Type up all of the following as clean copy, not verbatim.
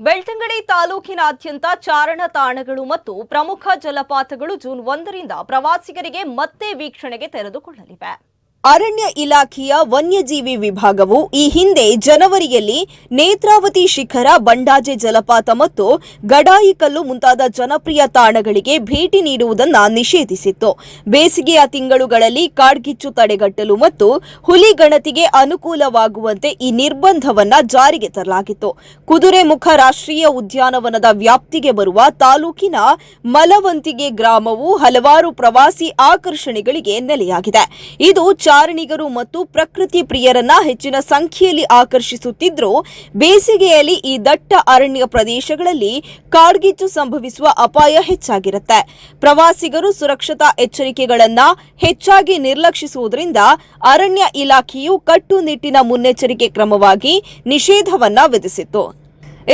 ಬೆಳ್ತಂಗಡಿ ತಾಲೂಕಿನಾದ್ಯಂತ ಚಾರಣ ತಾಣಗಳು ಮತ್ತು ಪ್ರಮುಖ ಜಲಪಾತಗಳು ಜೂನ್ 1ರಿಂದ ಪ್ರವಾಸಿಗರಿಗೆ ಮತ್ತೆ ವೀಕ್ಷಣೆಗೆ ತೆರೆದುಕೊಳ್ಳಲಿವೆ. ಅರಣ್ಯ ಇಲಾಖೆಯ ವನ್ಯಜೀವಿ ವಿಭಾಗವು ಈ ಹಿಂದೆ ಜನವರಿಯಲ್ಲಿ ನೇತ್ರಾವತಿ ಶಿಖರ, ಬಂಡಾಜೆ ಜಲಪಾತ ಮತ್ತು ಗಡಾಯಿಕಲ್ಲು ಮುಂತಾದ ಜನಪ್ರಿಯ ತಾಣಗಳಿಗೆ ಭೇಟಿ ನೀಡುವುದನ್ನು ನಿಷೇಧಿಸಿತ್ತು. ಬೇಸಿಗೆಯ ತಿಂಗಳುಗಳಲ್ಲಿ ಕಾಡ್ಗಿಚ್ಚು ತಡೆಗಟ್ಟಲು ಮತ್ತು ಹುಲಿ ಗಣತಿಗೆ ಅನುಕೂಲವಾಗುವಂತೆ ಈ ನಿರ್ಬಂಧವನ್ನು ಜಾರಿಗೆ ತರಲಾಗಿತ್ತು. ಕುದುರೆಮುಖ ರಾಷ್ಟ್ರೀಯ ಉದ್ಯಾನವನದ ವ್ಯಾಪ್ತಿಗೆ ಬರುವ ತಾಲೂಕಿನ ಮಲವಂತಿಗೆ ಗ್ರಾಮವು ಹಲವಾರು ಪ್ರವಾಸಿ ಆಕರ್ಷಣೆಗಳಿಗೆ ನೆಲೆಯಾಗಿದೆ. ಇದು ಚಾರಣಿಗರು ಮತ್ತು ಪ್ರಕೃತಿ ಪ್ರಿಯರನ್ನ ಹೆಚ್ಚಿನ ಸಂಖ್ಯೆಯಲ್ಲಿ ಆಕರ್ಷಿಸುತ್ತಿದ್ದರೂ ಬೇಸಿಗೆಯಲ್ಲಿ ಈ ದಟ್ಟ ಅರಣ್ಯ ಪ್ರದೇಶಗಳಲ್ಲಿ ಕಾಡ್ಗಿಚ್ಚು ಸಂಭವಿಸುವ ಅಪಾಯ ಹೆಚ್ಚಾಗಿರುತ್ತೆ. ಪ್ರವಾಸಿಗರು ಸುರಕ್ಷತಾ ಎಚ್ಚರಿಕೆಗಳನ್ನು ಹೆಚ್ಚಾಗಿ ನಿರ್ಲಕ್ಷಿಸುವುದರಿಂದ ಅರಣ್ಯ ಇಲಾಖೆಯು ಕಟ್ಟುನಿಟ್ಟಿನ ಮುನ್ನೆಚ್ಚರಿಕೆ ಕ್ರಮವಾಗಿ ನಿಷೇಧವನ್ನ ವಿಧಿಸಿತ್ತು.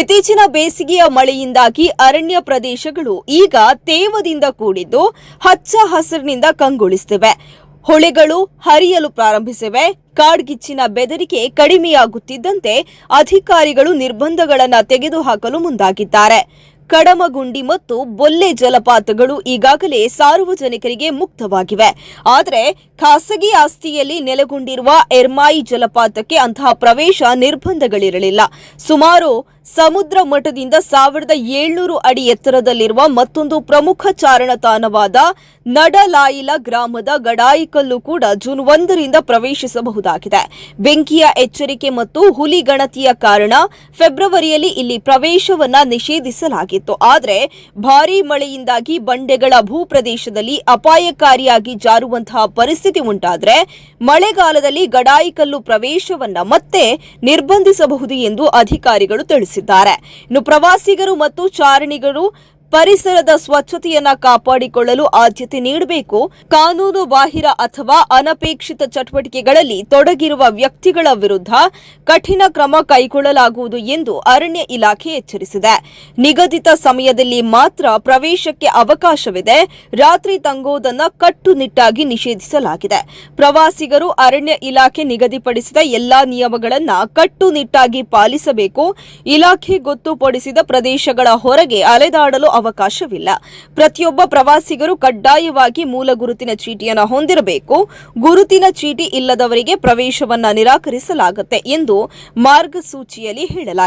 ಇತ್ತೀಚಿನ ಬೇಸಿಗೆಯ ಮಳೆಯಿಂದಾಗಿ ಅರಣ್ಯ ಪ್ರದೇಶಗಳು ಈಗ ತೇವದಿಂದ ಕೂಡಿದ್ದು ಹಚ್ಚ ಹಸಿರಿನಿಂದ ಕಂಗೊಳಿಸುತ್ತಿವೆ. ಹೊಳೆಗಳು ಹರಿಯಲು ಪ್ರಾರಂಭಿಸಿವೆ. ಕಾಡ್ಗಿಚ್ಚಿನ ಬೆದರಿಕೆ ಕಡಿಮೆಯಾಗುತ್ತಿದ್ದಂತೆ ಅಧಿಕಾರಿಗಳು ನಿರ್ಬಂಧಗಳನ್ನು ತೆಗೆದುಹಾಕಲು ಮುಂದಾಗಿದ್ದಾರೆ. ಕಡಮಗುಂಡಿ ಮತ್ತು ಬೊಲ್ಲೆ ಜಲಪಾತಗಳು ಈಗಾಗಲೇ ಸಾರ್ವಜನಿಕರಿಗೆ ಮುಕ್ತವಾಗಿವೆ. ಆದರೆ ಖಾಸಗಿ ಆಸ್ತಿಯಲ್ಲಿ ನೆಲೆಗೊಂಡಿರುವ ಎರ್ಮಾಯಿ ಜಲಪಾತಕ್ಕೆ ಅಂತಹ ಪ್ರವೇಶ ನಿರ್ಬಂಧಗಳಿರಲಿಲ್ಲ. ಸುಮಾರು ಸಮುದ್ರ ಮಟ್ಟದಿಂದ 1700 ಅಡಿ ಎತ್ತರದಲ್ಲಿರುವ ಮತ್ತೊಂದು ಪ್ರಮುಖ ಚಾರಣ ತಾಣವಾದ ನಡಲಾಯಿಲ ಗ್ರಾಮದ ಗಡಾಯಿಕಲ್ಲು ಕೂಡ ಜೂನ್ 1ರಿಂದ ಪ್ರವೇಶಿಸಬಹುದಾಗಿದೆ. ಬೆಂಕಿಯ ಎಚ್ಚರಿಕೆ ಮತ್ತು ಹುಲಿ ಗಣತಿಯ ಕಾರಣ ಫೆಬ್ರವರಿಯಲ್ಲಿ ಇಲ್ಲಿ ಪ್ರವೇಶವನ್ನ ನಿಷೇಧಿಸಲಾಗಿತ್ತು. ಆದರೆ ಭಾರೀ ಮಳೆಯಿಂದಾಗಿ ಬಂಡೆಗಳ ಭೂಪ್ರದೇಶದಲ್ಲಿ ಅಪಾಯಕಾರಿಯಾಗಿ ಜಾರುವಂತಹ ಪರಿಸ್ಥಿತಿ ಉಂಟಾದರೆ ಮಳೆಗಾಲದಲ್ಲಿ ಗಡಾಯಿಕಲ್ಲು ಪ್ರವೇಶವನ್ನ ಮತ್ತೆ ನಿರ್ಬಂಧಿಸಬಹುದು ಎಂದು ಅಧಿಕಾರಿಗಳು ತಿಳಿಸಿದ್ದಾರೆ. ಇನ್ನು ಪ್ರವಾಸಿಗರು ಮತ್ತು ಚಾರಣಿಗರು ಪರಿಸರದ ಸ್ವಚ್ಛತೆಯನ್ನ ಕಾಪಾಡಿಕೊಳ್ಳಲು ಆದ್ಯತೆ ನೀಡಬೇಕು. ಕಾನೂನು ಬಾಹಿರ ಅಥವಾ ಅನಪೇಕ್ಷಿತ ಚಟುವಟಿಕೆಗಳಲ್ಲಿ ತೊಡಗಿರುವ ವ್ಯಕ್ತಿಗಳ ವಿರುದ್ಧ ಕಠಿಣ ಕ್ರಮ ಕೈಗೊಳ್ಳಲಾಗುವುದು ಎಂದು ಅರಣ್ಯ ಇಲಾಖೆ ಎಚ್ಚರಿಸಿದೆ. ನಿಗದಿತ ಸಮಯದಲ್ಲಿ ಮಾತ್ರ ಪ್ರವೇಶಕ್ಕೆ ಅವಕಾಶವಿದೆ. ರಾತ್ರಿ ತಂಗುವುದನ್ನು ಕಟ್ಟುನಿಟ್ಟಾಗಿ ನಿಷೇಧಿಸಲಾಗಿದೆ. ಪ್ರವಾಸಿಗರು ಅರಣ್ಯ ಇಲಾಖೆ ನಿಗದಿಪಡಿಸಿದ ಎಲ್ಲಾ ನಿಯಮಗಳನ್ನು ಕಟ್ಟುನಿಟ್ಟಾಗಿ ಪಾಲಿಸಬೇಕು. ಇಲಾಖೆ ಗೊತ್ತುಪಡಿಸಿದ ಪ್ರದೇಶಗಳ ಹೊರಗೆ ಅಲೆದಾಡಲು ಅವಕಾಶವಿಲ್ಲ. ಪ್ರತಿಯೊಬ್ಬ ಪ್ರವಾಸಿಗರು ಕಡ್ಡಾಯವಾಗಿ ಮೂಲ ಗುರುತಿನ ಚೀಟಿಯನ್ನು ಹೊಂದಿರಬೇಕು. ಗುರುತಿನ ಚೀಟಿ ಇಲ್ಲದವರಿಗೆ ಪ್ರವೇಶವನ್ನ ನಿರಾಕರಿಸಲಾಗುತ್ತೆ ಎಂದು ಮಾರ್ಗಸೂಚಿಯಲ್ಲಿ ಹೇಳಲಾಗಿದೆ.